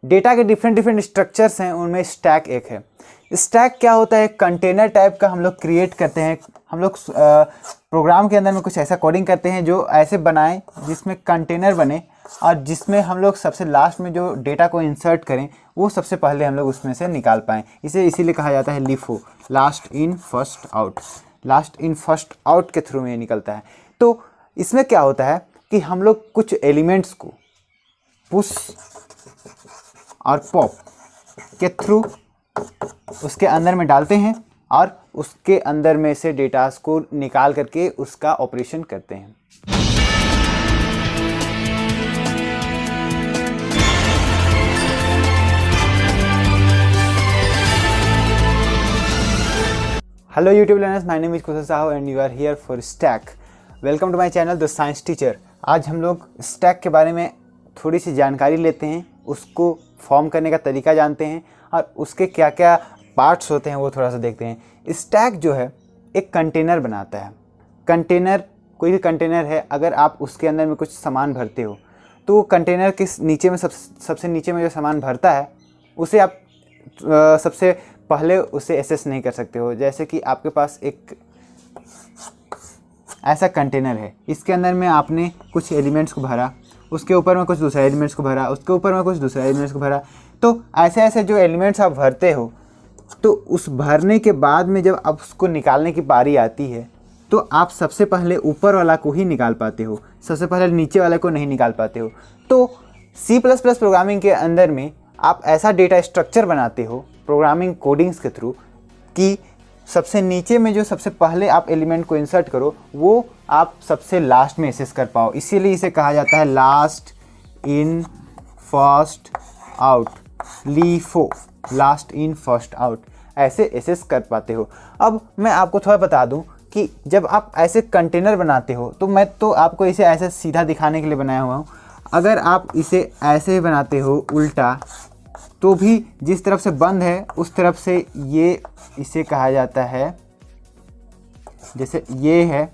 Data के different different structures हैं, उनमें स्टैक एक है। स्टैक क्या होता है? कंटेनर टाइप का हम लोग क्रिएट करते हैं। हम लोग प्रोग्राम के अंदर में कुछ ऐसा कोडिंग करते हैं जो ऐसे बनाएं जिसमें कंटेनर बने, और जिसमें हम लोग सबसे लास्ट में जो डेटा को इंसर्ट करें वो सबसे पहले हम लोग उसमें से निकाल पाएँ। इसे इसीलिए कहा जाता है LIFO, last in first out. Last in first out के थ्रू में ये निकलता है। तो इसमें क्या होता है कि हम लोग कुछ एलिमेंट्स को पुश और पॉप के थ्रू उसके अंदर में डालते हैं और उसके अंदर में से डेटास को निकाल करके उसका ऑपरेशन करते हैं। Hello YouTube learners, my name is Kushal Sahu and you are here for stack. Welcome to my channel the science teacher. आज हम लोग स्टैक के बारे में थोड़ी सी जानकारी लेते हैं, उसको फॉर्म करने का तरीका जानते हैं और उसके क्या क्या पार्ट्स होते हैं वो थोड़ा सा देखते हैं। स्टैक जो है एक कंटेनर बनाता है। कंटेनर, कोई भी कंटेनर है, अगर आप उसके अंदर में कुछ सामान भरते हो तो वो कंटेनर के नीचे में सबसे नीचे में जो सामान भरता है उसे आप सबसे पहले उसे एसेस नहीं कर सकते हो। जैसे कि आपके पास एक ऐसा कंटेनर है, इसके अंदर में आपने कुछ एलिमेंट्स को भरा, उसके ऊपर में कुछ दूसरा एलिमेंट्स को भरा, उसके ऊपर में कुछ दूसरा एलिमेंट्स को भरा। तो ऐसे ऐसे जो एलिमेंट्स आप भरते हो, तो उस भरने के बाद में जब आप उसको निकालने की बारी आती है तो आप सबसे पहले ऊपर वाला को ही निकाल पाते हो, सबसे पहले नीचे वाले को नहीं निकाल पाते हो। तो C++ प्रोग्रामिंग के अंदर में आप ऐसा डेटा स्ट्रक्चर बनाते हो प्रोग्रामिंग कोडिंग्स के थ्रू कि सबसे नीचे में जो सबसे पहले आप एलिमेंट को इंसर्ट करो वो आप सबसे लास्ट में एसेस कर पाओ। इसीलिए इसे कहा जाता है last in first out, LIFO, last in first out. ऐसे एसेस कर पाते हो। अब मैं आपको थोड़ा बता दूं कि जब आप ऐसे कंटेनर बनाते हो, तो मैं तो आपको इसे ऐसे सीधा दिखाने के लिए बनाया हुआ हूँ। अगर आप इसे ऐसे बनाते हो उल्टा, तो भी जिस तरफ से बंद है उस तरफ से ये, इसे कहा जाता है, जैसे ये है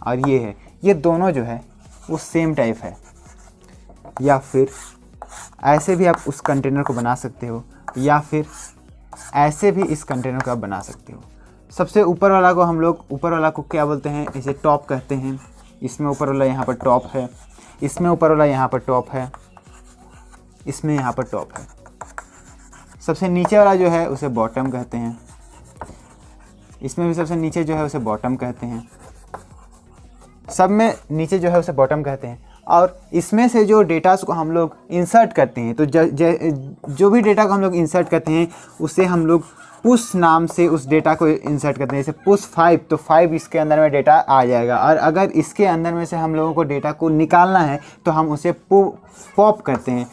और ये है, ये दोनों जो है वो सेम टाइप है। या फिर ऐसे भी आप उस कंटेनर को बना सकते हो, या फिर ऐसे भी इस कंटेनर को आप बना सकते हो। सबसे ऊपर वाला को हम लोग, ऊपर वाला को क्या बोलते हैं? इसे टॉप कहते हैं। इसमें ऊपर वाला यहाँ पर टॉप है, इसमें ऊपर वाला यहाँ पर टॉप है, इसमें यहाँ पर टॉप है। सबसे नीचे वाला जो है उसे बॉटम कहते हैं, इसमें भी सबसे नीचे जो है उसे बॉटम कहते हैं, सब में नीचे जो है उसे बॉटम कहते हैं। और इसमें से जो डेटा को हम लोग इंसर्ट करते हैं, तो जो भी डेटा को हम लोग इंसर्ट करते हैं उसे हम लोग पुश नाम से उस डेटा को इंसर्ट करते हैं। जैसे पुश 5, तो 5 इसके अंदर में डेटा आ जाएगा। और अगर इसके अंदर में से हम लोगों को डेटा को निकालना है तो हम उसे पॉप करते हैं।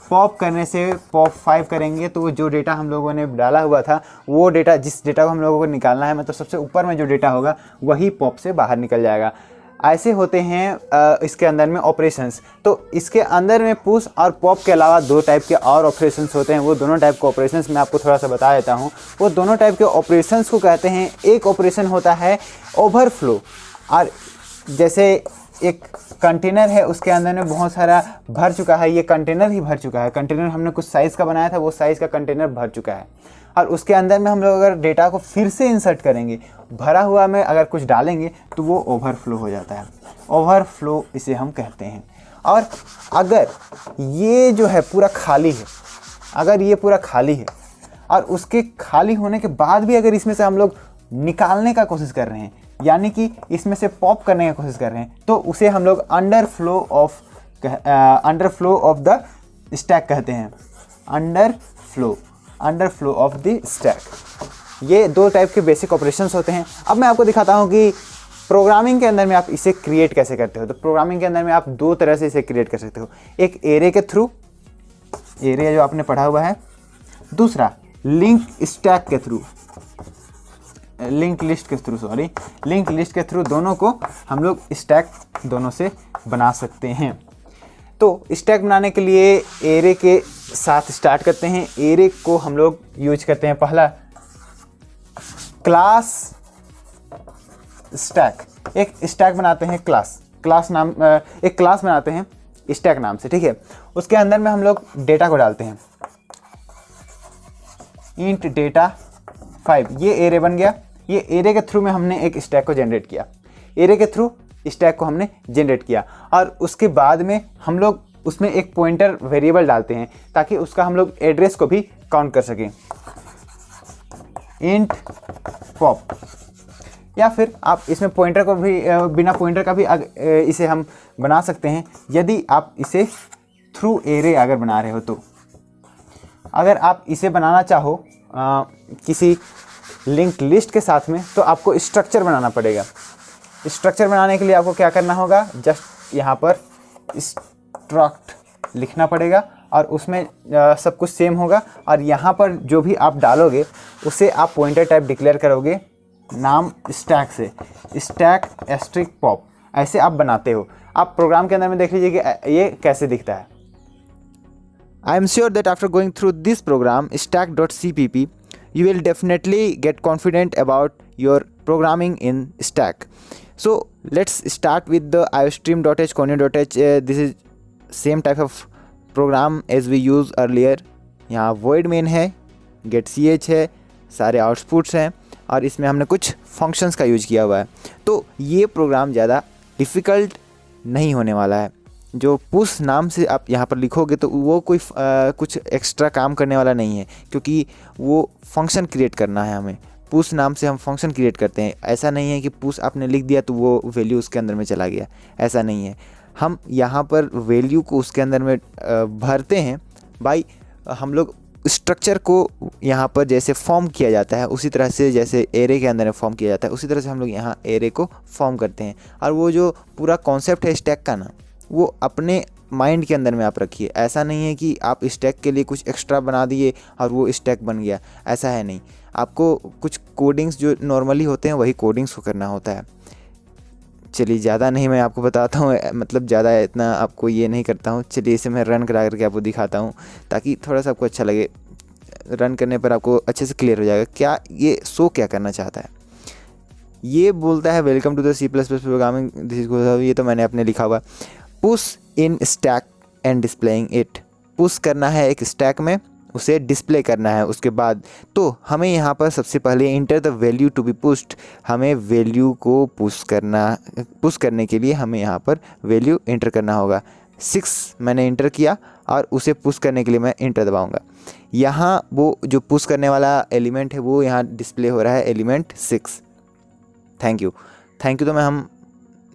पॉप करने से पॉप 5 करेंगे तो जो डेटा हम लोगों ने डाला हुआ था, वो डेटा, जिस डेटा को हम लोगों को निकालना है, मतलब सबसे ऊपर में जो डेटा होगा वही पॉप से बाहर निकल जाएगा। ऐसे होते हैं इसके अंदर में ऑपरेशंस। तो इसके अंदर में पुश और पॉप के अलावा दो टाइप के और ऑपरेशंस होते हैं। वो दोनों टाइप के ऑपरेशंस मैं आपको थोड़ा सा बता देता हूँ। वो दोनों टाइप के ऑपरेशंस को कहते हैं, एक ऑपरेशन होता है ओवरफ्लो। और जैसे एक कंटेनर है, उसके अंदर में बहुत सारा भर चुका है, ये कंटेनर ही भर चुका है। कंटेनर हमने कुछ साइज़ का बनाया था, वो साइज़ का कंटेनर भर चुका है। और उसके अंदर में हम लोग अगर डेटा को फिर से इंसर्ट करेंगे, भरा हुआ में अगर कुछ डालेंगे तो वो ओवरफ्लो हो जाता है। ओवरफ्लो इसे हम कहते हैं। और अगर ये जो है पूरा खाली है, अगर ये पूरा खाली है और उसके खाली होने के बाद भी अगर इसमें से हम लोग निकालने का कोशिश कर रहे हैं, यानी कि इसमें से पॉप करने की कोशिश कर रहे हैं, तो उसे हम लोग अंडरफ्लो ऑफ द स्टैक कहते हैं। Underflow of the stack. ये दो टाइप के बेसिक ऑपरेशंस होते हैं। अब मैं आपको दिखाता हूँ कि प्रोग्रामिंग के अंदर में आप इसे क्रिएट कैसे करते हो। तो प्रोग्रामिंग के अंदर में आप दो तरह से इसे क्रिएट कर सकते हो। एक एरे के थ्रू, एरे जो आपने पढ़ा हुआ है, दूसरा लिंक स्टैक के थ्रू, लिंक लिस्ट के थ्रू दोनों को हम लोग स्टैक दोनों से बना सकते हैं। तो स्टैक बनाने के लिए एरे के साथ स्टार्ट करते हैं। एरे को हम लोग यूज करते हैं, पहला क्लास स्टैक। एक स्टैक बनाते हैं एक क्लास बनाते हैं स्टैक नाम से, ठीक है। उसके अंदर में हम लोग डेटा को डालते हैं। इंट डेटा 5, ये एरे बन गया। ये एरे के थ्रू में हमने एक स्टैक को जनरेट किया, एरे के थ्रू स्टैक को हमने जनरेट किया, और उसके बाद में हम लोग उसमें एक पॉइंटर वेरिएबल डालते हैं ताकि उसका हम लोग एड्रेस को भी काउंट कर सकें, इंट पॉप। या फिर आप इसमें पॉइंटर को भी बिना पॉइंटर का भी इसे हम बना सकते हैं यदि आप इसे थ्रू एरे अगर बना रहे हो तो। अगर आप इसे बनाना चाहो किसी लिंक्ड लिस्ट के साथ में तो आपको स्ट्रक्चर बनाना पड़ेगा। स्ट्रक्चर बनाने के लिए आपको क्या करना होगा, जस्ट यहाँ पर स्ट्रक्ट लिखना पड़ेगा और उसमें सब कुछ सेम होगा, और यहाँ पर जो भी आप डालोगे उसे आप पॉइंटर टाइप डिक्लेयर करोगे नाम स्टैक से, स्टैक एस्ट्रिक पॉप। ऐसे आप बनाते हो। आप प्रोग्राम के अंदर में देख लीजिए कि ये कैसे दिखता है। I am sure that after going through this program stack.cpp you will definitely get confident about your programming in stack. So let's start with the iostream.h conio.h. This is same type of program as we used earlier. यहाँ void main है, get ch है, सारे outputs हैं, और इसमें हमने कुछ functions का यूज किया हुआ है। तो ये प्रोग्राम ज़्यादा डिफ़िकल्ट नहीं होने वाला है। जो पुश नाम से आप यहाँ पर लिखोगे तो वो कोई कुछ एक्स्ट्रा काम करने वाला नहीं है, क्योंकि वो फंक्शन क्रिएट करना है हमें। पुश नाम से हम फंक्शन क्रिएट करते हैं। ऐसा नहीं है कि पुश आपने लिख दिया तो वो वैल्यू उसके अंदर में चला गया, ऐसा नहीं है। हम यहाँ पर वैल्यू को उसके अंदर में भरते हैं बाई हम लोग स्ट्रक्चर को यहाँ पर जैसे फॉर्म किया जाता है उसी तरह से, जैसे एरे के अंदर में फॉर्म किया जाता है उसी तरह से हम लोग यहाँ एरे को फॉर्म करते हैं। और वो जो पूरा कॉन्सेप्ट है स्टैक का ना, वो अपने माइंड के अंदर में आप रखिए। ऐसा नहीं है कि आप स्टैक के लिए कुछ एक्स्ट्रा बना दिए और वो स्टैक बन गया, ऐसा है नहीं। आपको कुछ कोडिंग्स जो नॉर्मली होते हैं वही कोडिंग्स को करना होता है। चलिए ज़्यादा नहीं मैं आपको बताता हूँ, मतलब ज़्यादा इतना आपको ये नहीं करता हूँ। चलिए इसे मैं रन करा करके आपको दिखाता हूँ ताकि थोड़ा सा आपको अच्छा लगे। रन करने पर आपको अच्छे से क्लियर हो जाएगा क्या ये शो क्या करना चाहता है। ये बोलता है welcome to the C++ programming this is, ये तो मैंने अपने लिखा हुआ। Push in stack and displaying it, push करना है एक स्टैक में, उसे डिस्प्ले करना है। उसके बाद तो हमें यहाँ पर सबसे पहले enter the value to be pushed, हमें वैल्यू को पुश करने के लिए हमें यहाँ पर वैल्यू इंटर करना होगा। 6 मैंने इंटर किया और उसे पुश करने के लिए मैं इंटर दबाऊँगा। यहाँ वो जो पुश करने वाला एलिमेंट है वो यहाँ डिस्प्ले हो रहा है एलिमेंट 6। थैंक यू तो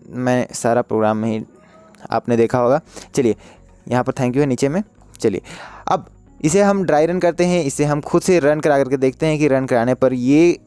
मैं सारा प्रोग्राम में ही आपने देखा होगा। चलिए यहाँ पर थैंक यू है नीचे में। चलिए अब इसे हम ड्राई रन करते हैं, इसे हम खुद से रन करा करके देखते हैं कि रन कराने पर ये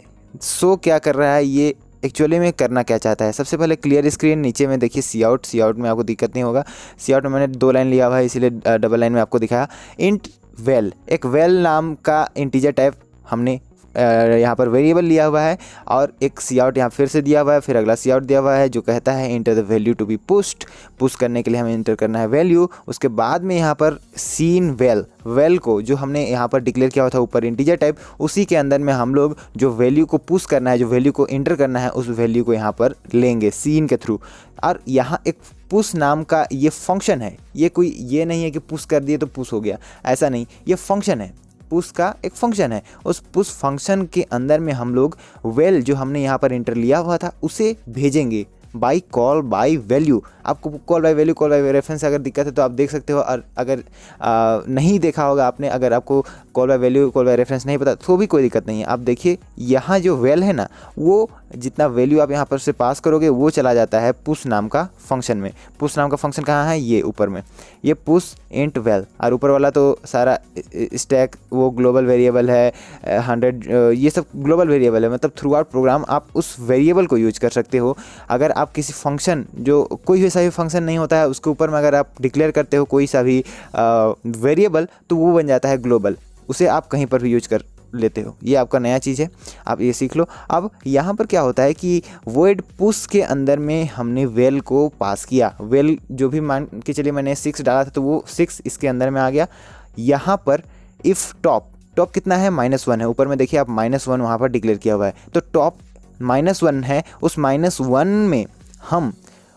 शो क्या कर रहा है, ये एक्चुअली में करना क्या चाहता है। सबसे पहले क्लियर स्क्रीन, नीचे में देखिए सी आउट में आपको दिक्कत नहीं होगा। सी आउट में मैंने 2 लाइन लिया हुआ है इसीलिए डबल लाइन में आपको दिखाया। इंट वेल, एक वेल नाम का इंटीजर टाइप हमने यहाँ पर वेरिएबल लिया हुआ है, और एक सी आउट यहाँ फिर से दिया हुआ है, फिर अगला सी आउट दिया हुआ है जो कहता है enter the value to be pushed, push करने के लिए हमें इंटर करना है वैल्यू। उसके बाद में यहाँ पर सीन वेल को जो हमने यहाँ पर डिक्लेयर किया हुआ था ऊपर इंटीजर टाइप, उसी के अंदर में हम लोग जो वैल्यू को पुश करना है, जो वैल्यू को इंटर करना है, उस वैल्यू को यहाँ पर लेंगे सीन के थ्रू। और यहाँ एक पुश नाम का ये फंक्शन है, ये कोई ये नहीं है कि पुश कर दिए तो पुश हो गया, ऐसा नहीं, ये फंक्शन है, पुश का एक फंक्शन है। उस पुश फंक्शन के अंदर में हम लोग वेल जो हमने यहाँ पर इंटर लिया हुआ था उसे भेजेंगे बाई कॉल बाई वैल्यू। आपको call by value, call by reference अगर दिक्कत है तो आप देख सकते हो, और अगर नहीं देखा होगा आपने, अगर आपको call by value call by reference नहीं पता तो भी कोई दिक्कत नहीं है। आप देखिए यहाँ जो वेल है ना, वो जितना वैल्यू आप यहाँ पर से पास करोगे वो चला जाता है पुश नाम का फंक्शन में। पुश नाम का फंक्शन कहाँ है, ये ऊपर में, ये पुश इंट वेल। और ऊपर वाला तो सारा स्टैक वो ग्लोबल वेरिएबल है, 100 ये सब ग्लोबल वेरिएबल है। मतलब थ्रू आउट प्रोग्राम आप उस वेरिएबल को यूज कर सकते हो। अगर आप किसी फंक्शन, जो कोई भी सा भी फंक्शन नहीं होता है, उसके ऊपर में अगर आप डिक्लेयर करते हो कोई सा भी वेरिएबल, तो वो बन जाता है ग्लोबल, उसे आप कहीं पर भी यूज कर लेते हो। ये आपका नया चीज़ है, आप ये सीख लो। अब यहाँ पर क्या होता है कि वॉइड पुश के अंदर में हमने वेल को पास किया। वेल जो भी मान के चलिए मैंने 6 डाला था तो वो 6 इसके अंदर में आ गया। यहाँ पर इफ़ टॉप कितना है, -1 है। ऊपर में देखिए आप -1 वहाँ पर डिक्लेयर किया हुआ है, तो टॉप -1 है। उस -1 में हम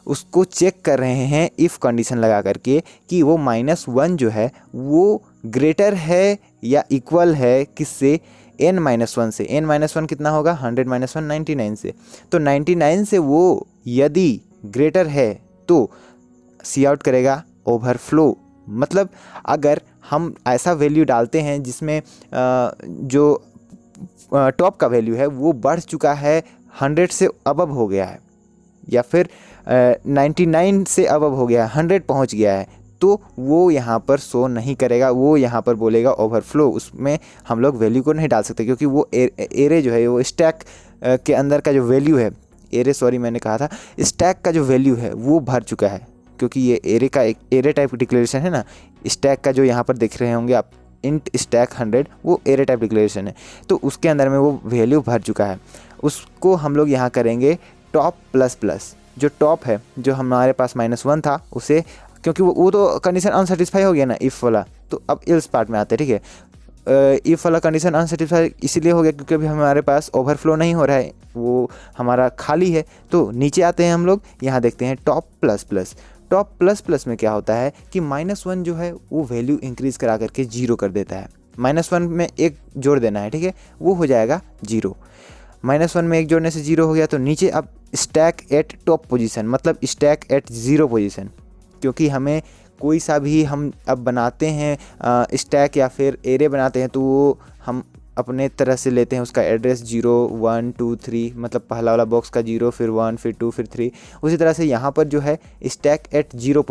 उसको चेक कर रहे हैं इफ़ कंडीशन लगा करके कि वो -1 जो है वो ग्रेटर है या इक्वल है किससे, n-1 से। n-1 कितना होगा, 100 - 1 99 से। तो 99 से वो यदि ग्रेटर है तो सी आउट करेगा ओवरफ्लो। मतलब अगर हम ऐसा वैल्यू डालते हैं जिसमें जो टॉप का वैल्यू है वो बढ़ चुका है, 100 से अबव हो गया है, या फिर 99 से अबव हो गया है, 100 पहुंच गया है, तो वो यहाँ पर शो नहीं करेगा, वो यहाँ पर बोलेगा ओवरफ्लो। उसमें हम लोग वैल्यू को नहीं डाल सकते क्योंकि वो एरे जो है वो स्टैक के अंदर का जो वैल्यू है, एरे सॉरी मैंने कहा था, स्टैक का जो वैल्यू है वो भर चुका है, क्योंकि ये एरे का एक एरे टाइप डिक्लेरेशन है ना। स्टैक का जो यहाँ पर देख रहे होंगे आप, इंट स्टैक 100, वो एरे टाइप डिक्लेरेशन है, तो उसके अंदर में वो वैल्यू भर चुका है। उसको हम लोग यहाँ करेंगे टॉप प्लस प्लस। जो टॉप है, जो हमारे पास -1 था, उसे, क्योंकि वो तो कंडीशन अनसेटिस्फाई हो गया ना इफ़ वाला, तो अब इल्स पार्ट में आते हैं, ठीक है। इफ़ वाला कंडीशन अनसेटिस्फाई इसीलिए हो गया क्योंकि अभी हमारे पास ओवरफ्लो नहीं हो रहा है, वो हमारा खाली है। तो नीचे आते हैं हम लोग, यहाँ देखते हैं top plus plus. Top plus plus में क्या होता है कि -1 जो है वो वैल्यू इंक्रीज़ करा करके 0 कर देता है। -1 में 1 जोड़ देना है, ठीक है, वो हो जाएगा 0। -1 में 1 जोड़ने से 0 हो गया। तो नीचे अब स्टैक एट टॉप पोजीशन, मतलब स्टैक एट 0 पोजीशन, क्योंकि हमें कोई सा भी हम अब बनाते हैं स्टैक या फिर एरे बनाते हैं, तो वो हम अपने तरह से लेते हैं उसका एड्रेस 0 1 2 3, मतलब पहला वाला बॉक्स का 0, फिर 1, फिर 2, फिर 3। उसी तरह से यहाँ पर जो है स्टैक एट 0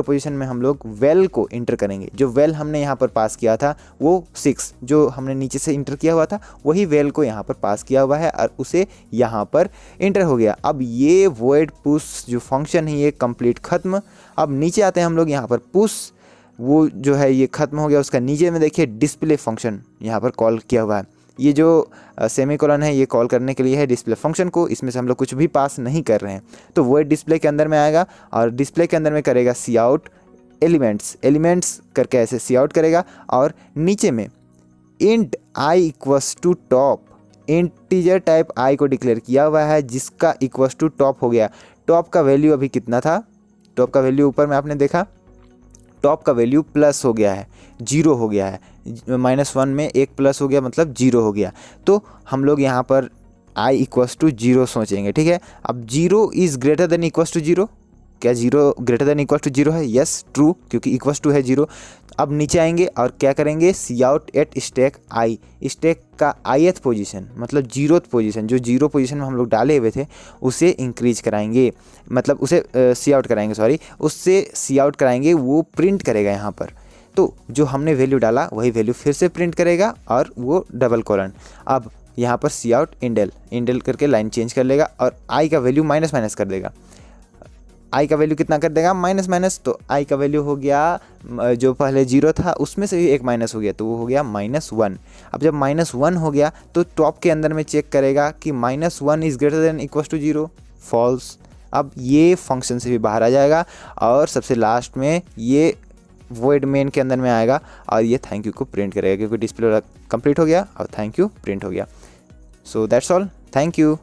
पोजीशन में हम लोग वेल को इंटर करेंगे। जो वेल हमने यहाँ पर पास किया था वो 6, जो हमने नीचे से इंटर किया हुआ था, वही वेल को यहाँ पर पास किया हुआ है और उसे यहाँ पर इंटर हो गया। अब ये वॉइड पुश जो फंक्शन है ये कंप्लीट खत्म। अब नीचे आते हैं हम लोग, यहाँ पर पुश वो जो है ये ख़त्म हो गया। उसका नीचे में देखिए डिस्प्ले फंक्शन यहाँ पर कॉल किया हुआ है। ये जो सेमीकोलन है ये कॉल करने के लिए है डिस्प्ले फंक्शन को, इसमें से हम लोग कुछ भी पास नहीं कर रहे हैं, तो वो डिस्प्ले के अंदर में आएगा और डिस्प्ले के अंदर में करेगा सी आउट एलिमेंट्स करके ऐसे सी आउट करेगा। और नीचे में int I equals to top, integer type I को डिक्लेयर किया हुआ है जिसका इक्वस टू टॉप हो गया। टॉप का वैल्यू अभी कितना था, टॉप का वैल्यू ऊपर में आपने देखा, टॉप का वैल्यू प्लस हो गया है, 0 हो गया है। -1 में 1 प्लस हो गया मतलब 0 हो गया। तो हम लोग यहाँ पर i इक्वस टू 0 सोचेंगे, ठीक है। अब 0 is greater than equals to 0, क्या 0 ग्रेटर देन इक्वस टू 0 है? यस ट्रू, क्योंकि इक्वस टू है 0। अब नीचे आएंगे और क्या करेंगे, C out at stack I, stack का ith पोजीशन मतलब 0th पोजीशन, जो 0 पोजीशन में हम लोग डाले हुए थे उसे इंक्रीज कराएंगे, मतलब उसे सी आउट कराएंगे, सॉरी उससे सी आउट कराएंगे, वो प्रिंट करेगा यहाँ पर। तो जो हमने वैल्यू डाला वही वैल्यू फिर से प्रिंट करेगा और वो डबल कॉलन। अब यहाँ पर सी आउट इंडेल करके लाइन चेंज कर लेगा और आई का वैल्यू माइनस कर देगा। आई का वैल्यू कितना कर देगा, माइनस, तो आई का वैल्यू हो गया जो पहले 0 था उसमें से भी एक माइनस हो गया, तो वो हो गया -1। अब जब -1 हो गया तो टॉप के अंदर में चेक करेगा कि -1 is greater than equals to 0, false. अब ये फंक्शन से भी बाहर आ जाएगा और सबसे लास्ट में ये वॉइड मेन के अंदर में आएगा और ये थैंक यू को प्रिंट करेगा, क्योंकि डिस्प्ले कंप्लीट हो गया और थैंक यू प्रिंट हो गया। So that's all, thank you.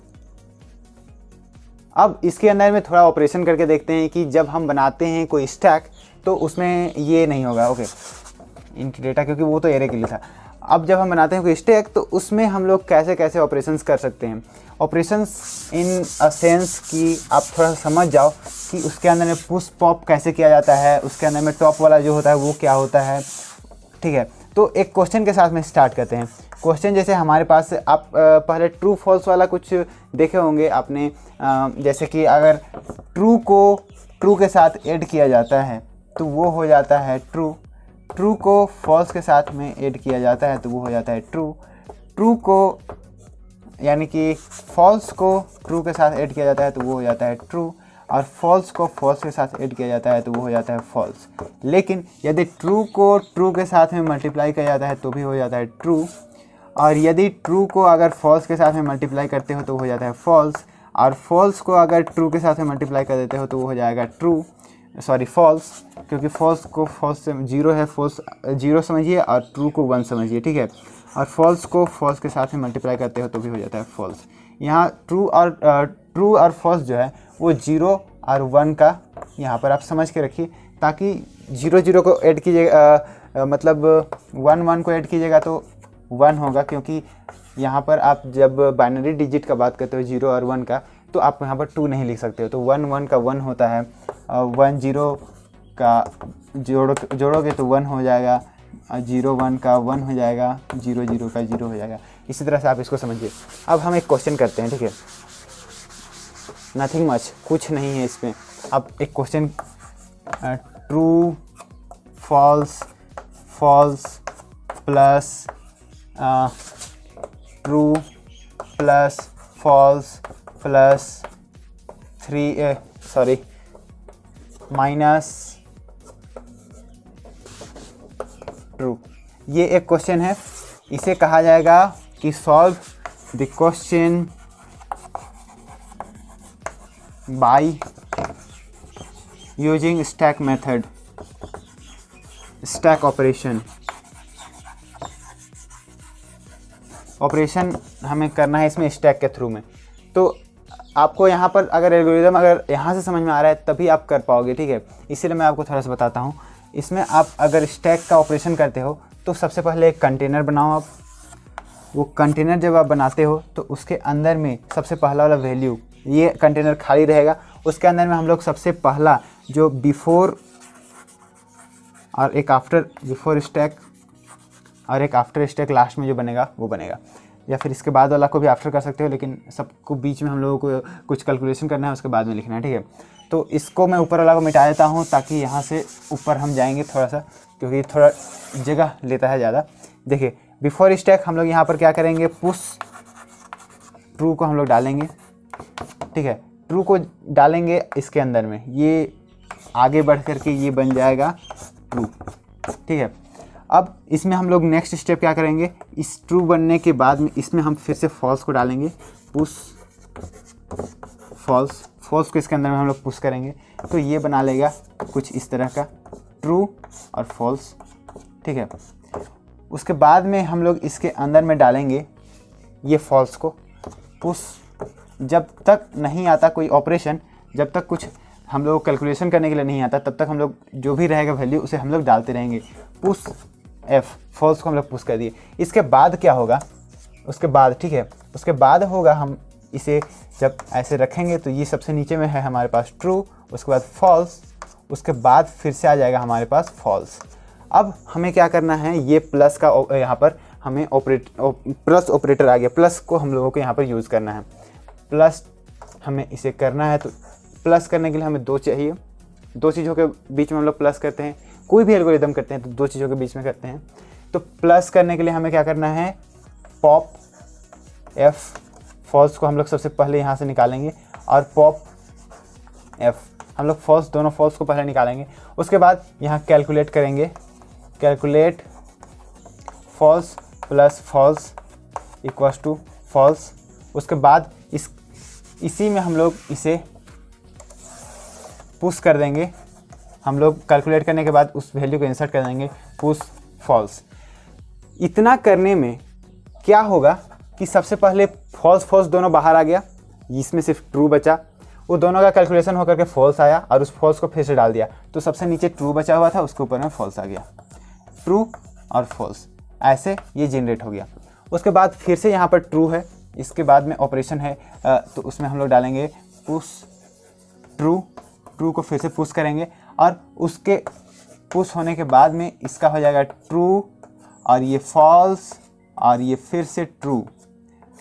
अब इसके अंदर में थोड़ा ऑपरेशन करके देखते हैं कि जब हम बनाते हैं कोई स्टैक तो उसमें ये नहीं होगा, ओके इनकी डेटा, क्योंकि वो तो एरे के लिए था। अब जब हम बनाते हैं कोई स्टैक तो उसमें हम लोग कैसे कैसे ऑपरेशंस कर सकते हैं। ऑपरेशंस इन अ सेंस कि आप थोड़ा सा समझ जाओ कि उसके अंदर में पुश पॉप कैसे किया जाता है, उसके अंदर में टॉप वाला जो होता है वो क्या होता है, ठीक है। तो एक क्वेश्चन के साथ में स्टार्ट करते हैं। क्वेश्चन जैसे हमारे पास आप पहले ट्रू फॉल्स वाला कुछ देखे होंगे आपने, जैसे कि अगर ट्रू को ट्रू के साथ ऐड किया जाता है तो वो हो जाता है ट्रू, ट्रू को फॉल्स के साथ में ऐड किया जाता है तो वो हो जाता है ट्रू, ट्रू को यानी कि फॉल्स को ट्रू के साथ ऐड किया जाता है तो वो हो जाता है ट्रू, और फॉल्स को फॉल्स के साथ ऐड किया जाता है तो वो हो जाता है फॉल्स। लेकिन यदि ट्रू को ट्रू के साथ में मल्टीप्लाई किया जाता है तो भी हो जाता है ट्रू, और यदि ट्रू को अगर फॉल्स के साथ में मल्टीप्लाई करते हो तो हो जाता है फॉल्स, और फॉल्स को अगर ट्रू के साथ में मल्टीप्लाई कर देते हो तो वो हो जाएगा फॉल्स, क्योंकि फॉल्स को फॉल्स से 0 है, फॉल्स 0 समझिए और ट्रू को 1 समझिए, ठीक है। और फॉल्स को फॉल्स के साथ में मल्टीप्लाई करते हो तो भी हो जाता है फॉल्स। यहाँ ट्रू और फॉल्स जो है वो 0 और 1 का यहाँ पर आप समझ के रखिए, ताकि 0 0 को ऐड कीजिएगा, मतलब 1 1 को ऐड कीजिएगा तो 1 होगा, क्योंकि यहाँ पर आप जब बाइनरी डिजिट का बात करते हो 0 और 1 का, तो आप यहाँ पर 2 नहीं लिख सकते हो। तो 1 1 का 1 होता है, 1 0 का जोड़ोगे तो 1 हो जाएगा, 0 1 का 1 हो जाएगा, 0 0 का 0 हो जाएगा। इसी तरह से आप इसको समझिए। अब हम एक क्वेश्चन करते हैं, ठीक है, नथिंग मच, कुछ नहीं है इसमें। अब एक question, true false false plus true plus false plus minus true, ये एक क्वेश्चन है। इसे कहा जाएगा कि solve the question by using stack method, stack operation हमें करना है इसमें स्टैक के थ्रू में। तो आपको यहाँ पर अगर एल्गोरिदम अगर यहाँ से समझ में आ रहा है तभी आप कर पाओगे, ठीक है। इसीलिए मैं आपको थोड़ा सा बताता हूँ। इसमें आप अगर स्टैक का ऑपरेशन करते हो तो सबसे पहले एक कंटेनर बनाओ आप। वो कंटेनर जब आप बनाते हो तो उसके अंदर में सबसे पहला वाला वैल्यू, ये कंटेनर खाली रहेगा, उसके अंदर में हम लोग सबसे पहला जो बिफोर और एक आफ्टर, बिफोर स्टैक और एक आफ्टर स्टैक लास्ट में जो बनेगा वो बनेगा, या फिर इसके बाद वाला को भी आफ्टर कर सकते हो, लेकिन सबको बीच में हम लोगों को कुछ कैलकुलेशन करना है, उसके बाद में लिखना है, ठीक है। तो इसको मैं ऊपर वाला को मिटा देता हूँ ताकि यहाँ से ऊपर हम जाएंगे थोड़ा सा, क्योंकि थोड़ा जगह लेता है ज़्यादा। देखिए बिफोर स्टैक हम लोग यहाँ पर क्या करेंगे, पुश ट्रू को हम लोग डालेंगे, ठीक है। ट्रू को डालेंगे इसके अंदर में, ये आगे बढ़ करके ये बन जाएगा ट्रू, ठीक है। अब इसमें हम लोग नेक्स्ट स्टेप क्या करेंगे, इस ट्रू बनने के बाद में इसमें हम फिर से फॉल्स को डालेंगे, पुश फॉल्स को इसके अंदर में हम लोग पुश करेंगे, तो ये बना लेगा कुछ इस तरह का ट्रू और फॉल्स, ठीक है। उसके बाद में हम लोग इसके अंदर में डालेंगे ये फॉल्स को, पुश, जब तक नहीं आता कोई ऑपरेशन, जब तक कुछ हम लोग कैलकुलेशन करने के लिए नहीं आता, तब तक हम लोग जो भी रहेगा वैल्यू उसे हम लोग डालते रहेंगे। पुश एफ, फॉल्स को हम लोग पुश कर दिए। इसके बाद क्या होगा, उसके बाद, ठीक है, उसके बाद होगा हम इसे जब ऐसे रखेंगे तो ये सबसे नीचे में है हमारे पास ट्रू, उसके बाद फॉल्स, उसके बाद फिर से आ जाएगा हमारे पास फॉल्स। अब हमें क्या करना है, ये प्लस का यहाँ पर हमें प्लस ऑपरेटर आ गया, प्लस को हम लोगों को यहाँ पर यूज़ करना है। प्लस हमें इसे करना है, तो प्लस करने के लिए हमें 2 चाहिए, 2 चीज़ों के बीच में हम लोग प्लस करते हैं, कोई भी एल्गोरिदम करते हैं तो 2 चीज़ों के बीच में करते हैं। तो प्लस करने के लिए हमें क्या करना है, पॉप एफ, फॉल्स को हम लोग सबसे पहले यहाँ से निकालेंगे, और पॉप एफ, हम लोग फॉल्स, दोनों फॉल्स को पहले निकालेंगे। उसके बाद यहाँ कैलकुलेट करेंगे, calculate false plus false equals to false. उसके बाद इसी में हम लोग इसे पुश कर देंगे, हम लोग कैलकुलेट करने के बाद उस वैल्यू को इंसर्ट कर देंगे, पुश फॉल्स। इतना करने में क्या होगा कि सबसे पहले फॉल्स दोनों बाहर आ गया, इसमें सिर्फ ट्रू बचा, वो दोनों का कैलकुलेशन होकर के फॉल्स आया और उस फॉल्स को फिर से डाल दिया, तो सबसे नीचे ट्रू बचा हुआ था, उसके ऊपर में फॉल्स आ गया, ट्रू और फॉल्स, ऐसे ये जनरेट हो गया। उसके बाद फिर से यहाँ पर ट्रू है, इसके बाद में ऑपरेशन है, तो उसमें हम लोग डालेंगे पुश ट्रू को फिर से पुश करेंगे, और उसके पुश होने के बाद में इसका हो जाएगा ट्रू, और ये फॉल्स, और ये फिर से ट्रू,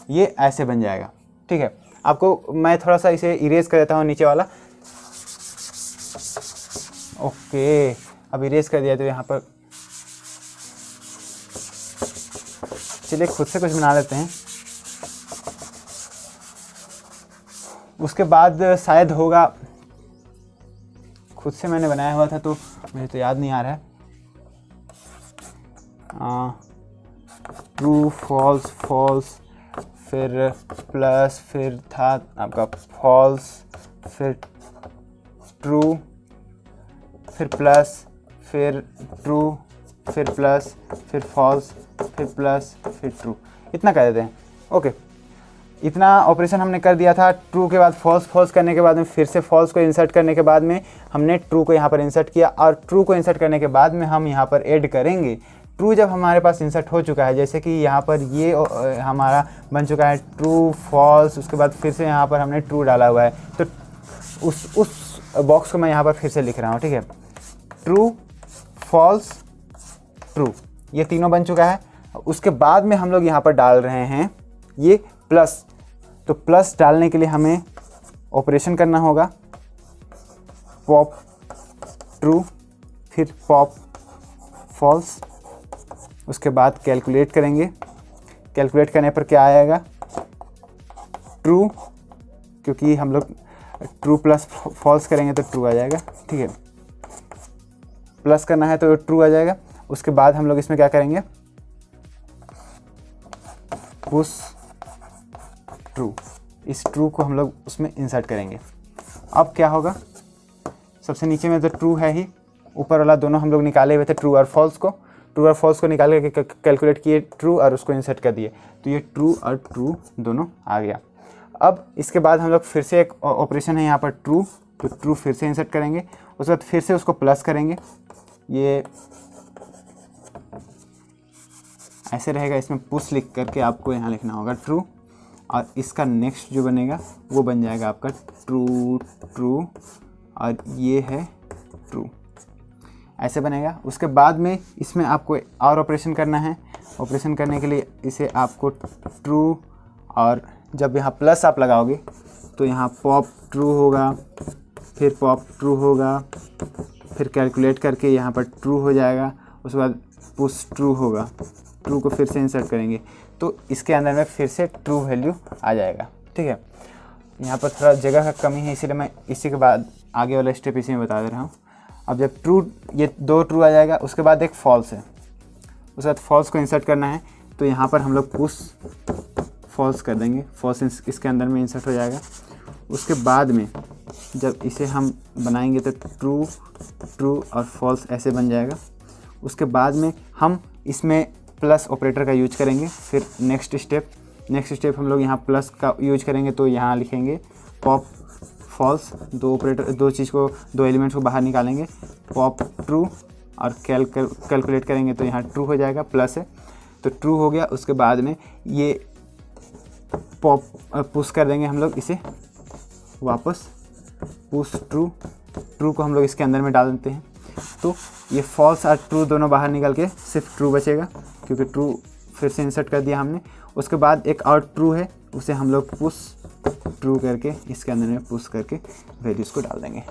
ये ऐसे बन जाएगा, ठीक है। आपको मैं थोड़ा सा इसे इरेज कर देता हूँ नीचे वाला, ओके, अब इरेज कर दिया तो यहाँ पर चलिए खुद से कुछ बना लेते हैं। उसके बाद शायद होगा, खुद से मैंने बनाया हुआ था तो मुझे तो याद नहीं आ रहा है। ट्रू फॉल्स फॉल्स, फिर प्लस, फिर था आपका फॉल्स, फिर ट्रू, फिर प्लस, फिर ट्रू, फिर प्लस, फिर फॉल्स, फिर प्लस, फिर ट्रू, इतना कर देते हैं, ओके। इतना ऑपरेशन हमने कर दिया था। ट्रू के बाद फॉल्स, फॉल्स करने के बाद में फिर से फॉल्स को इंसर्ट करने के बाद में हमने ट्रू को यहाँ पर इंसर्ट किया, और ट्रू को इंसर्ट करने के बाद में हम यहाँ पर ऐड करेंगे। ट्रू जब हमारे पास इंसर्ट हो चुका है, जैसे कि यहाँ पर ये हमारा बन चुका है ट्रू फॉल्स, उसके बाद फिर से यहाँ पर हमने ट्रू डाला हुआ है, तो उस बॉक्स को मैं यहाँ पर फिर से लिख रहा हूँ, ठीक है। ट्रू फॉल्स ट्रू, ये तीनों बन चुका है। उसके बाद में हम लोग यहाँ पर डाल रहे हैं ये प्लस। तो प्लस डालने के लिए हमें ऑपरेशन करना होगा, पॉप ट्रू, फिर पॉप फॉल्स, उसके बाद कैलकुलेट करेंगे। कैलकुलेट करने पर क्या आएगा, ट्रू, क्योंकि हम लोग ट्रू प्लस फॉल्स करेंगे तो ट्रू आ जाएगा, ठीक है। प्लस करना है तो ट्रू आ जाएगा। उसके बाद हम लोग इसमें क्या करेंगे, पुश ट्रू, इस ट्रू को हम लोग उसमें इंसर्ट करेंगे। अब क्या होगा, सबसे नीचे में तो ट्रू है ही, ऊपर वाला दोनों हम लोग निकाले हुए थे ट्रू और फॉल्स को, ट्रू और फॉल्स को निकाल के कैलकुलेट किए ट्रू और उसको इंसर्ट कर दिए, तो ये ट्रू और ट्रू दोनों आ गया। अब इसके बाद हम लोग फिर से एक ऑपरेशन है यहाँ पर ट्रू, तो ट्रू फिर से इंसर्ट करेंगे, उसके बाद फिर से उसको प्लस करेंगे। ये ऐसे रहेगा, इसमें पुश लिख करके आपको यहाँ लिखना होगा ट्रू, और इसका नेक्स्ट जो बनेगा वो बन जाएगा आपका ट्रू ट्रू, और ये है ट्रू, ऐसे बनेगा। उसके बाद में इसमें आपको और ऑपरेशन करना है। ऑपरेशन करने के लिए इसे आपको ट्रू, और जब यहाँ प्लस आप लगाओगे तो यहाँ पॉप ट्रू होगा, फिर पॉप ट्रू होगा, फिर कैलकुलेट करके यहाँ पर ट्रू हो जाएगा, उसके बाद पुश ट्रू होगा, ट्रू को फिर से इंसर्ट करेंगे तो इसके अंदर में फिर से ट्रू वैल्यू आ जाएगा, ठीक है। यहाँ पर थोड़ा जगह का कमी है, इसीलिए मैं इसी के बाद आगे वाला स्टेप इसी में बता दे रहा हूँ। अब जब ट्रू, ये दो ट्रू आ जाएगा, उसके बाद एक फॉल्स है, उसके बाद फॉल्स को इंसर्ट करना है, तो यहाँ पर हम लोग पुश फॉल्स कर देंगे, फॉल्स इसके अंदर में इंसर्ट हो जाएगा। उसके बाद में जब इसे हम बनाएंगे तो ट्रू ट्रू और फॉल्स ऐसे बन जाएगा। उसके बाद में हम इसमें प्लस ऑपरेटर का यूज करेंगे। फिर नेक्स्ट स्टेप हम लोग यहाँ प्लस का यूज करेंगे, तो यहाँ लिखेंगे पॉप फॉल्स, दो एलिमेंट्स को बाहर निकालेंगे, पॉप ट्रू, और कैलकुलेट करेंगे तो यहाँ ट्रू हो जाएगा, प्लस है तो ट्रू हो गया। उसके बाद में ये पॉप पुश कर देंगे हम लोग इसे वापस, पुश ट्रू को हम लोग इसके अंदर में डाल देते हैं, तो ये फॉल्स और ट्रू दोनों बाहर निकल के सिर्फ ट्रू बचेगा, क्योंकि ट्रू फिर से इंसर्ट कर दिया हमने। उसके बाद एक और ट्रू है, उसे हम लोग पुश ट्रू करके इसके अंदर में पुश करके वैल्यूज़ को डाल देंगे।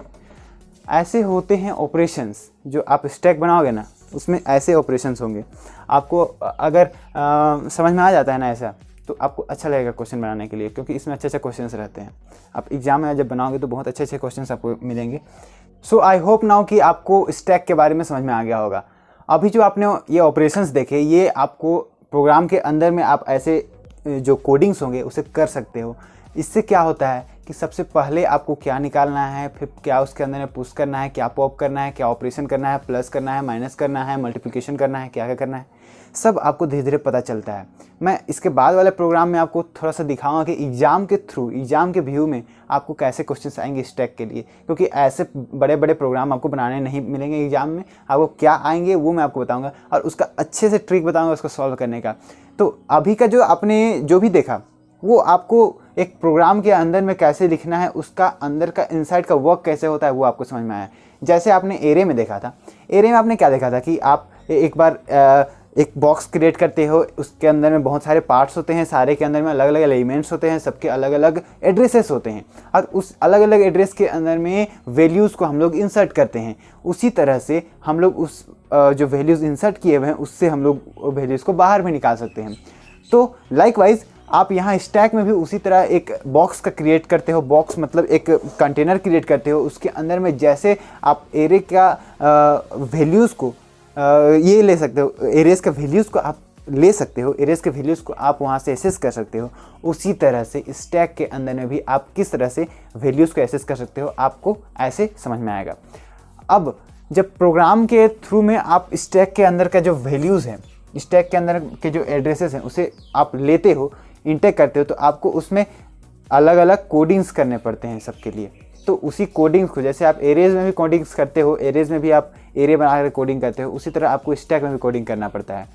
ऐसे होते हैं ऑपरेशंस, जो आप स्टैक बनाओगे ना उसमें ऐसे ऑपरेशंस होंगे। आपको अगर समझ में आ जाता है ना ऐसा, तो आपको अच्छा लगेगा क्वेश्चन बनाने के लिए, क्योंकि इसमें अच्छे अच्छे क्वेश्चंस रहते हैं। आप एग्जाम में जब बनाओगे तो बहुत अच्छे अच्छे क्वेश्चंस आपको मिलेंगे। सो आई होप नाउ कि आपको स्टैक के बारे में समझ में आ गया होगा। अभी जो आपने ये ऑपरेशंस देखे, ये आपको प्रोग्राम के अंदर में आप ऐसे जो कोडिंग्स होंगे उसे कर सकते हो। इससे क्या होता है कि सबसे पहले आपको क्या निकालना है, फिर क्या उसके अंदर में पुश करना है, क्या पॉप करना है, क्या ऑपरेशन करना है, प्लस करना है, माइनस करना है, मल्टीप्लिकेशन करना है, क्या क्या करना है, सब आपको धीरे धीरे पता चलता है। मैं इसके बाद वाले प्रोग्राम में आपको थोड़ा सा दिखाऊंगा कि एग्ज़ाम के थ्रू, एग्ज़ाम के व्यू में आपको कैसे क्वेश्चंस आएंगे स्टैक के लिए, क्योंकि ऐसे बड़े बड़े प्रोग्राम आपको बनाने नहीं मिलेंगे एग्जाम में। आपको क्या आएंगे वो मैं आपको बताऊंगा, और उसका अच्छे से ट्रिक बताऊंगा उसको सॉल्व करने का। तो अभी का जो आपने जो भी देखा, वो आपको एक प्रोग्राम के अंदर में कैसे लिखना है, उसका अंदर का इनसाइड का वर्क कैसे होता है, वो आपको समझ में आया। जैसे आपने एरे में देखा था, एरे में आपने क्या देखा था कि आप एक बार एक बॉक्स क्रिएट करते हो, उसके अंदर में बहुत सारे पार्ट्स होते हैं, सारे के अंदर में अलग अलग एलिमेंट्स होते हैं, सबके अलग अलग एड्रेसेस होते हैं, और उस अलग अलग एड्रेस के अंदर में वैल्यूज़ को हम लोग इंसर्ट करते हैं। उसी तरह से हम लोग उस जो वैल्यूज़ इंसर्ट किए हुए हैं उससे हम लोग वैल्यूज़ को बाहर भी निकाल सकते हैं। तो लाइकवाइज आप यहाँ स्टैक में भी उसी तरह एक बॉक्स का क्रिएट करते हो। बॉक्स मतलब एक कंटेनर क्रिएट करते हो, उसके अंदर में जैसे आप एरे का वैल्यूज़ को ये ले सकते हो, एरेज का वैल्यूज़ को आप ले सकते हो, एरेज के वैल्यूज़ को आप वहाँ से एक्सेस कर सकते हो। उसी तरह से स्टैक के अंदर में भी आप किस तरह से वैल्यूज़ को एक्सेस कर सकते हो, आपको ऐसे समझ में आएगा। अब जब प्रोग्राम के थ्रू में आप स्टैक के अंदर का जो वैल्यूज़ हैं, स्टैक के अंदर के जो एड्रेसेस हैं, उसे आप लेते हो, इंटेक करते हो तो आपको उसमें अलग अलग कोडिंग्स करने पड़ते हैं सबके लिए। तो उसी कोडिंग्स को, जैसे आप एरेज में भी कोडिंग्स करते हो, एरेज में भी आप एरे बनाकर कोडिंग करते हो, उसी तरह आपको स्टैक में भी कोडिंग करना पड़ता है।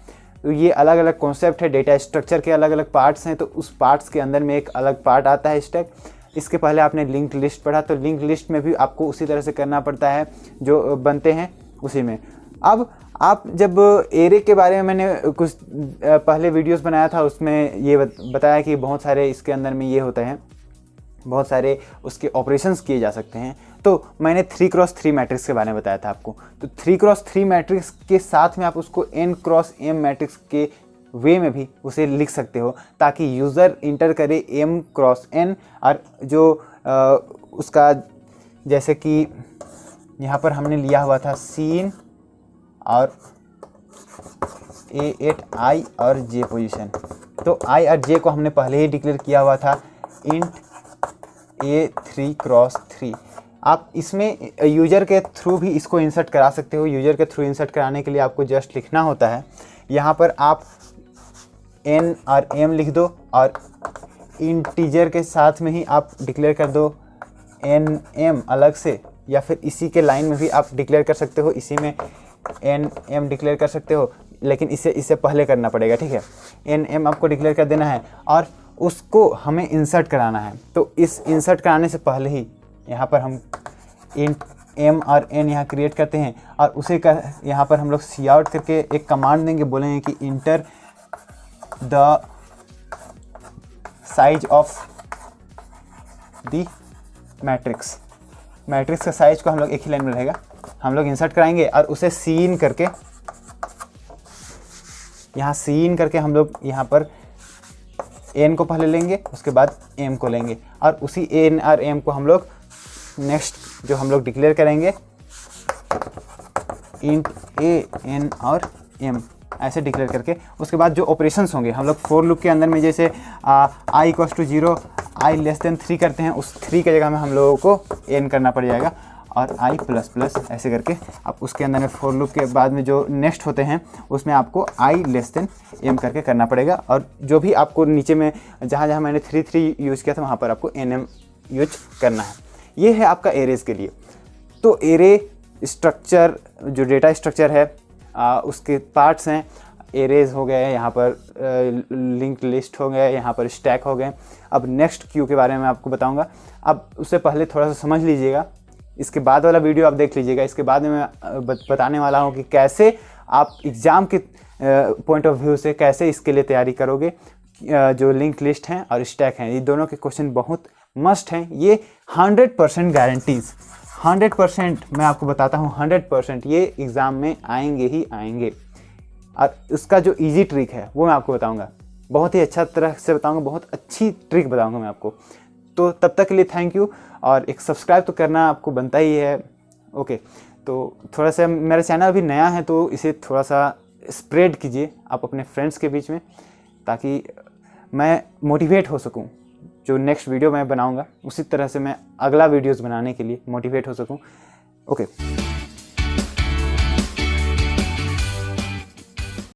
तो ये अलग अलग कॉन्सेप्ट है, डेटा स्ट्रक्चर के अलग अलग पार्ट्स हैं, तो उस पार्ट्स के अंदर में एक अलग पार्ट आता है स्टैक। इसके पहले आपने लिंक लिस्ट पढ़ा, तो लिंक लिस्ट में भी आपको उसी तरह से करना पड़ता है जो बनते हैं उसी में। अब आप जब एरे के बारे में मैंने कुछ पहले वीडियोस बनाया था, उसमें ये बताया कि बहुत सारे इसके अंदर में ये होते हैं, बहुत सारे उसके ऑपरेशंस किए जा सकते हैं। तो मैंने 3x3 मैट्रिक्स के बारे में बताया था आपको। तो 3x3 मैट्रिक्स के साथ में आप उसको n×m मैट्रिक्स के वे में भी उसे लिख सकते हो, ताकि यूज़र इंटर करे m×n और जो उसका, जैसे कि यहाँ पर हमने लिया हुआ था सीन और A8 I और J पोजीशन, तो I और J को हमने पहले ही डिक्लेयर किया हुआ था इंट A3×3। आप इसमें यूज़र के थ्रू भी इसको इंसर्ट करा सकते हो। यूज़र के थ्रू इंसर्ट कराने के लिए आपको जस्ट लिखना होता है, यहाँ पर आप n और m लिख दो और इंटीजर के साथ में ही आप डिक्लेयर कर दो nm अलग से, या फिर इसी के लाइन में भी आप डिक्लेयर कर सकते हो, इसी में nm डिक्लेयर कर सकते हो, लेकिन इससे पहले करना पड़ेगा, ठीक है। nm आपको डिक्लेयर कर देना है और उसको हमें इंसर्ट कराना है। तो इस इंसर्ट कराने से पहले ही यहाँ पर हम इंट m और n यहाँ क्रिएट करते हैं और उसे यहाँ पर हम लोग सी आउट करके एक कमांड देंगे, बोलेंगे कि enter the size of the matrix. Matrix का साइज को हम लोग एक ही लाइन में रहेगा, हम लोग इंसर्ट कराएंगे और उसे सीन करके, यहाँ सीन करके हम लोग यहाँ पर n को पहले लेंगे, उसके बाद m को लेंगे और उसी n और m को हम लोग नेक्स्ट जो हम लोग डिक्लेयर करेंगे इंट a n और m ऐसे डिक्लेयर करके, उसके बाद जो ऑपरेशंस होंगे हम लोग फॉर लूप के अंदर में, जैसे i = 0 i <3 करते हैं, उस 3 की जगह में हम लोगों को n करना पड़ जाएगा और i++ ऐसे करके आप उसके अंदर में फॉर लूप के बाद में जो नेक्स्ट होते हैं उसमें आपको i<m करके करना पड़ेगा। और जो भी आपको नीचे में जहाँ जहाँ मैंने 3 यूज़ किया था वहाँ पर आपको nm यूज करना है। ये है आपका एरेज के लिए। तो एरे स्ट्रक्चर, जो डेटा स्ट्रक्चर है उसके पार्ट्स हैं, एरेज हो गए, यहाँ पर लिंक लिस्ट हो गए, यहाँ पर स्टैक हो गए। अब नेक्स्ट क्यू के बारे में आपको बताऊंगा। अब उससे पहले थोड़ा सा समझ लीजिएगा, इसके बाद वाला वीडियो आप देख लीजिएगा। इसके बाद में मैं बताने वाला हूँ कि कैसे आप एग्ज़ाम के पॉइंट ऑफ व्यू से कैसे इसके लिए तैयारी करोगे। जो लिंक लिस्ट हैं और स्टैक हैं, ये दोनों के क्वेश्चन बहुत मस्ट हैं। ये 100% गारंटीज़, 100% मैं आपको बताता हूँ, 100% ये एग्ज़ाम में आएंगे ही आएंगे। और उसका जो इजी ट्रिक है वो मैं आपको बताऊंगा, बहुत ही अच्छा तरह से बताऊंगा, बहुत अच्छी ट्रिक बताऊंगा मैं आपको। तो तब तक के लिए थैंक यू, और एक सब्सक्राइब तो करना आपको बनता ही है। ओके, तो थोड़ा सा मेरा चैनल अभी नया है तो इसे थोड़ा सा स्प्रेड कीजिए आप अपने फ्रेंड्स के बीच में, ताकि मैं मोटिवेट हो सकूं। जो नेक्स्ट वीडियो मैं बनाऊंगा उसी तरह से मैं अगला वीडियोस बनाने के लिए मोटिवेट हो सकूं। ओके।